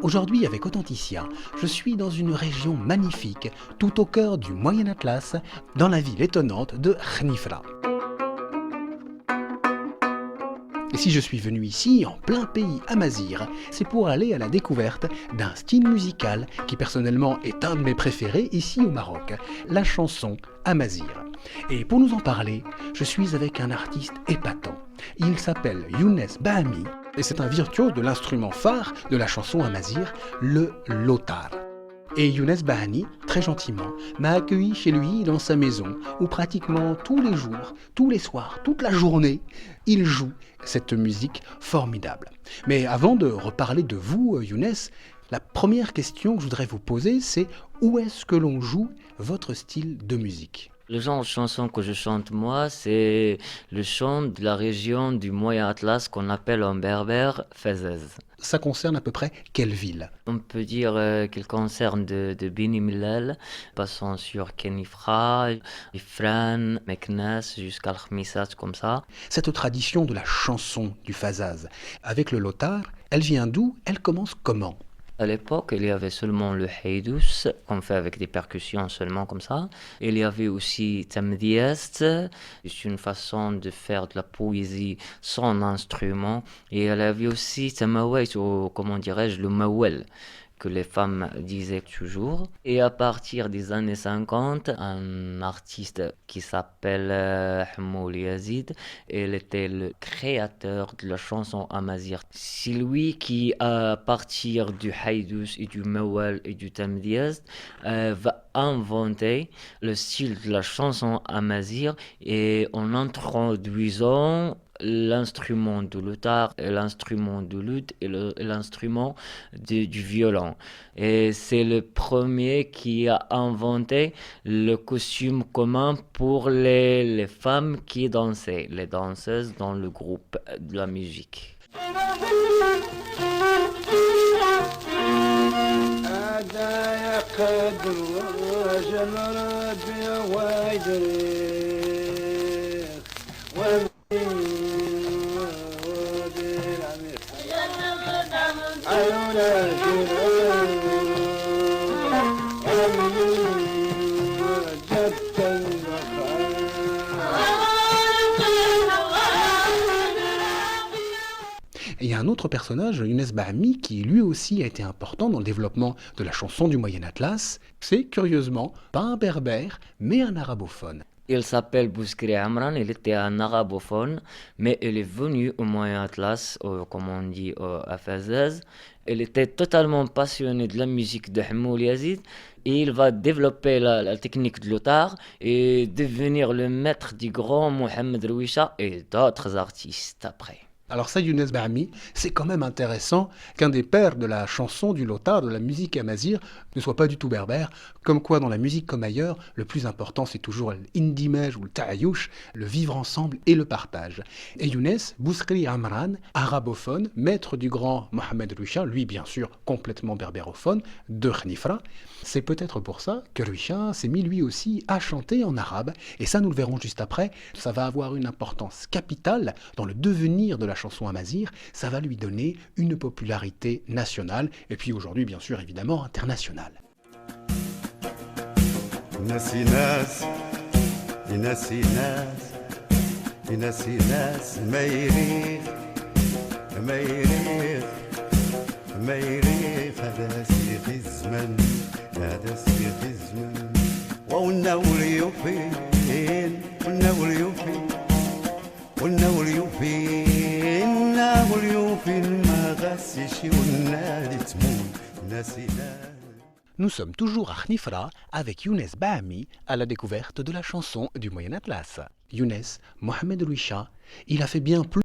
Aujourd'hui, avec Authenticia, je suis dans une région magnifique, tout au cœur du Moyen Atlas, dans la ville étonnante de Khnifra. Et si je suis venu ici, en plein pays amazigh, c'est pour aller à la découverte d'un style musical qui personnellement est un de mes préférés ici au Maroc, la chanson amazigh. Et pour nous en parler, je suis avec un artiste épatant. Il s'appelle Younes Bahami et c'est un virtuose de l'instrument phare de la chanson amazigh, le lotar. Et Younes Bahami, très gentiment, m'a accueilli chez lui dans sa maison où pratiquement tous les jours, tous les soirs, toute la journée, il joue cette musique formidable. Mais avant de reparler de vous, Younes, la première question que je voudrais vous poser, c'est où est-ce que l'on joue votre style de musique ? Le genre de chanson que je chante moi, c'est le chant de la région du Moyen Atlas qu'on appelle en berbère Fezez. Ça concerne à peu près quelle ville ? On peut dire qu'il concerne de Beni Mellal, passant sur Khenifra, Ifrane, Meknès, jusqu'à Khmissat, comme ça. Cette tradition de la chanson du Fazaz, avec le lotar, elle vient d'où ? Elle commence comment ? À l'époque, il y avait seulement le haydous, qu'on fait avec des percussions seulement comme ça. Il y avait aussi tamdiest, c'est une façon de faire de la poésie sans instrument. Et il y avait aussi tamawait, ou comment dirais-je, le mawel, que les femmes disaient toujours. Et à partir des années 50, un artiste qui s'appelle Hammoul Yazid, il était le créateur de la chanson amazigh. C'est lui qui, à partir du haydous et du mawal et du tamdiest, va inventer le style de la chanson amazigh et en introduisant l'instrument de lotar, l'instrument de luth et l'instrument du violon. Et c'est le premier qui a inventé le costume commun pour les femmes qui dansaient, les danseuses dans le groupe de la musique. Et il y a un autre personnage, Younes Bahami, qui lui aussi a été important dans le développement de la chanson du Moyen Atlas. C'est curieusement pas un berbère, mais un arabophone. Il s'appelle Bouskri Amran, il était un arabophone, mais il est venu au Moyen Atlas, comme on dit à Fezez. Il était totalement passionné de la musique de Hammoul Yazid et il va développer la technique de l'otar et devenir le maître du grand Mohamed Rouisha et d'autres artistes après. Alors ça, Younes Bahami, c'est quand même intéressant qu'un des pères de la chanson du lotar, de la musique amazigh, ne soit pas du tout berbère. Comme quoi, dans la musique comme ailleurs, le plus important, c'est toujours l'indimej ou le ta'ayouch, le vivre ensemble et le partage. Et Younes, Bouskri Amran, arabophone, maître du grand Mohamed Rouisha, lui bien sûr complètement berbérophone, de Khnifra. C'est peut-être pour ça que Rouisha s'est mis lui aussi à chanter en arabe. Et ça, nous le verrons juste après, ça va avoir une importance capitale dans le devenir de la chanson amazigh, ça va lui donner une popularité nationale et puis aujourd'hui bien sûr évidemment internationale. Nous sommes toujours à Khnifra avec Younes Bahami à la découverte de la chanson du Moyen Atlas. Younes, Mohamed Rouisha, il a fait bien plus